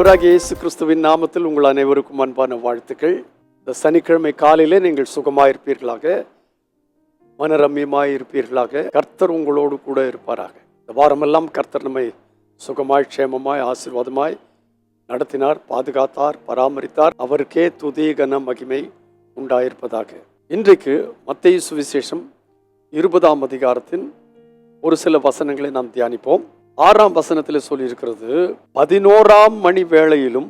ஆண்டவராகிய இயேசு கிறிஸ்துவின் நாமத்தில் உங்கள் அனைவருக்கும் அன்பான வாழ்த்துக்கள். இந்த சனிக்கிழமை காலையிலே நீங்கள் சுகமாயிருப்பீர்களாக, மனரம்யமாயிருப்பீர்களாக. கர்த்தர் உங்களோடு கூட இருப்பாராக. இந்த வாரமெல்லாம் கர்த்தர் நம்மை சுகமாய், க்ஷேமமாய், ஆசீர்வாதமாய் நடத்தினார், பாதுகாத்தார், பராமரித்தார். அவருக்கே துதி, கன, மகிமை உண்டாயிருப்பதாக. இன்றைக்கு மத்தேயு சுவிசேஷம் 20ஆம் அதிகாரத்தின் ஒரு சில வசனங்களை நாம் தியானிப்போம். 6ஆம் வசனத்தில் சொல்லியிருக்கிறது, 11ஆம் மணி வேளையிலும்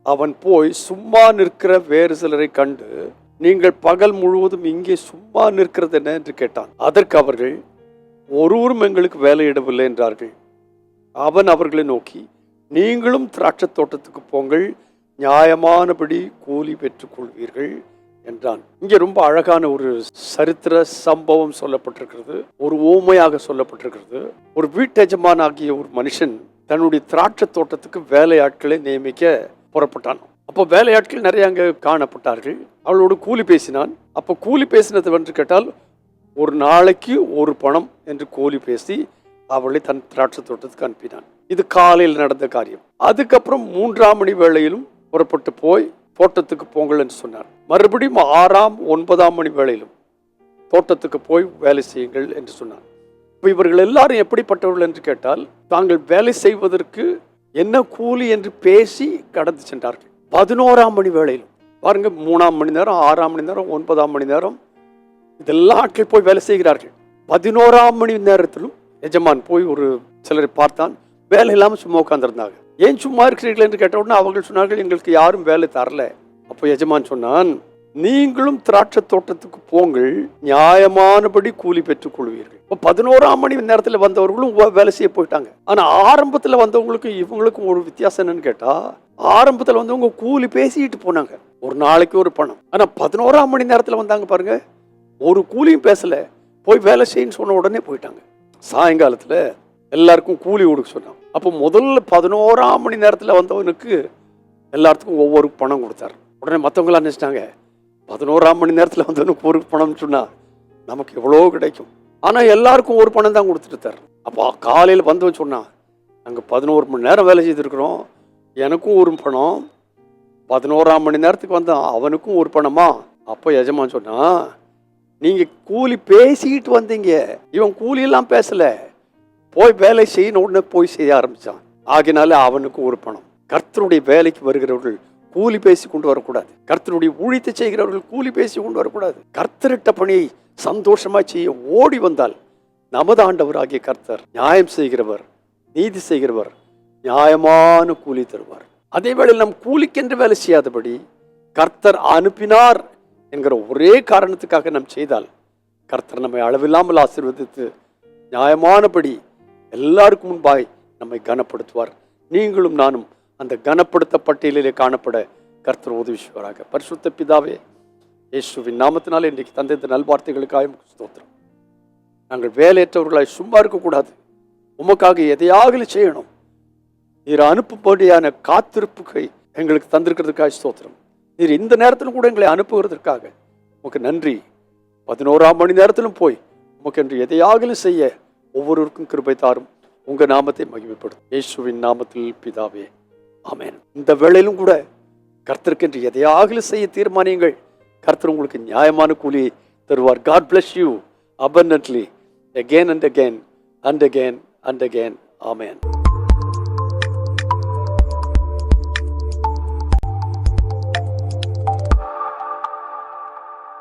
அவன் போய் சும்மா நிற்கிற வேறு சிலரை கண்டு, நீங்கள் பகல் முழுவதும் இங்கே சும்மா நிற்கிறது என்ன என்று கேட்டான். அதற்கு அவர்கள், ஒருவரும் எங்களுக்கு வேலையிடவில்லை என்றார்கள். அவன் அவர்களை நோக்கி, நீங்களும் திராட்சை தோட்டத்துக்கு போங்கள், நியாயமானபடி கூலி பெற்றுக் கொள்வீர்கள் என்றான். இங்கே ரொம்ப அழகான ஒரு சரித்திர சம்பவம் சொல்லப்பட்டிருக்கிறது, ஒரு ஓமையாக சொல்லப்பட்டிருக்கிறது. ஒரு வீட்டெஜமான் ஆகிய ஒரு மனுஷன் தன்னுடைய திராட்சை தோட்டத்துக்கு வேலையாட்களை நியமிக்க புறப்பட்டான். அப்போ வேலையாட்கள் நிறைய அங்கே காணப்பட்டார்கள். அவளோடு கூலி பேசினான். அப்போ கூலி பேசினது என்று கேட்டால், ஒரு நாளைக்கு ஒரு பணம் என்று கூலி பேசி அவளை தன் திராட்சை தோட்டத்துக்கு அனுப்பினான். இது காலையில் நடந்த காரியம். அதுக்கப்புறம் 3ஆம் மணி வேளையிலும் புறப்பட்டு போய் தோட்டத்துக்கு போங்கள் என்று சொன்னார். மறுபடியும் 6ஆம் 9ஆம் மணி வேளையிலும் தோட்டத்துக்கு போய் வேலை செய்யுங்கள் என்று சொன்னார். இப்போ இவர்கள் எல்லாரும் எப்படிப்பட்டவர்கள் என்று கேட்டால், தாங்கள் வேலை செய்வதற்கு என்ன கூலி என்று பேசி கடந்து சென்றார்கள். 11ஆம் மணி வேளையிலும் பாருங்க, 3ஆம் மணி நேரம், 6ஆம் மணி நேரம், 9ஆம் மணி நேரம், இதெல்லாம் ஆட்கள் போய் வேலை செய்கிறார்கள். 11ஆம் மணி நேரத்திலும் எஜமான் போய் ஒரு சிலரை பார்த்தான். வேலை இல்லாமல் சும்மா உட்கார்ந்துருந்தாங்க. ஏன் சும்மா இருக்கிறீர்கள் என்று கேட்ட உடனே அவர்கள் சொன்னார்கள், எங்களுக்கு யாரும் வேலை தரல. அப்போ எஜமான் சொன்னான், நீங்களும் திராட்சை தோட்டத்துக்கு போங்கள், நியாயமானபடி கூலி பெற்றுக் கொள்வீர்கள். இப்போ 11ஆம் மணி நேரத்தில் வந்தவர்களும் வேலை செய்ய போயிட்டாங்க. ஆனா ஆரம்பத்தில் வந்தவங்களுக்கும் இவங்களுக்கும் ஒரு வித்தியாசம் என்னன்னு கேட்டா, ஆரம்பத்தில் வந்தவங்க கூலி பேசிட்டு போனாங்க, ஒரு நாளைக்கு ஒரு பணம். ஆனா 11ஆம் மணி நேரத்தில் வந்தாங்க பாருங்க, ஒரு கூலியும் பேசல, போய் வேலை செய்யன்னு சொன்ன உடனே போயிட்டாங்க. சாயங்காலத்துல எல்லாருக்கும் கூலி கொடுக்க சொன்னாங்க. அப்போ முதல்ல 11ஆம் மணி நேரத்தில் வந்தவனுக்கு எல்லாத்துக்கும் ஒவ்வொரு பணம் கொடுத்தாரு. உடனே மற்றவங்களாம் நினைச்சிட்டாங்க, 11ஆம் மணி நேரத்தில் வந்தவனுக்கு ஒரு பணம்னு சொன்னா நமக்கு எவ்வளோ கிடைக்கும். ஆனால் எல்லாருக்கும் ஒரு பணம் தான் கொடுத்துட்டு. அப்போ காலையில் வந்தவன் சொன்னான், நாங்கள் 11 மணி நேரம் வேலை செய்திருக்கிறோம், எனக்கும் ஒரு பணம். 11ஆம் மணி நேரத்துக்கு வந்தான், அவனுக்கும் ஒரு பணமா? அப்போ எஜமான் சொன்னா, நீங்கள் கூலி பேசிக்கிட்டு வந்தீங்க, இவன் கூலியெல்லாம் பேசல, போய் வேலை செய்யணும். உடனே போய் செய்ய ஆரம்பிச்சான். ஆகினால அவனுக்கு ஒரு பணம். கர்த்தருடைய வேலைக்கு வருகிறவர்கள் கூலி பேசி கொண்டு வரக்கூடாது. கர்த்தருடைய ஊழியத்தை செய்கிறவர்கள் கூலி பேசி கொண்டு வரக்கூடாது. கர்த்தரிட்ட பணியை சந்தோஷமா செய்ய ஓடி வந்தால், நமது ஆண்டவராகிய கர்த்தர் நியாயம் செய்கிறவர், நீதி செய்கிறவர், நியாயமான கூலி தருவார். அதே வேளையில் நம் கூலிக்கென்று வேலை செய்யாதபடி கர்த்தர் அனுப்பினார் என்கிற ஒரே காரணத்துக்காக நாம் செய்தால், கர்த்தர் நம்மை அளவில்லாமல் ஆசீர்வதித்து நியாயமானபடி எல்லாருக்கும் முன்பாய் நம்மை கனப்படுத்துவார். நீங்களும் நானும் அந்த கனப்படுத்த பட்டியலிலே காணப்பட கர்த்தர் உதவி செய்வாராக. பரிசுத்த பிதாவே, இயேசுவின் நாமத்தினாலே இன்றைக்கு தந்த இந்த நல்வார்த்தைகளுக்காக ஸ்தோத்திரம். நாங்கள் வேலையற்றவர்களாய் சும்மா இருக்கக்கூடாது, உமக்காக எதையாக செய்யணும். நீர் அனுப்பும்படியான காத்திருப்புகை எங்களுக்கு தந்திருக்கிறதுக்காக ஸ்தோத்திரம். நீர் இந்த நேரத்திலும் கூட எங்களை அனுப்புகிறதுக்காக உமக்கு நன்றி. 11ஆம் மணி நேரத்திலும் போய் உமக்கு என்று எதையாக செய்ய ஒவ்வொருவருக்கும் கிருபை தாரும். உங்க நாமத்தை மகிமைப்படும் இயேசுவின் நாமத்தில் பிதாவே, ஆமென். இந்த வேளையிலும் கூட கர்த்தருக்கு என்று எதையாக செய்ய தீர்மானியுங்கள். கர்த்தர் உங்களுக்கு நியாயமான கூலியை தருவார். God bless you abundantly again and again and again and again. Amen.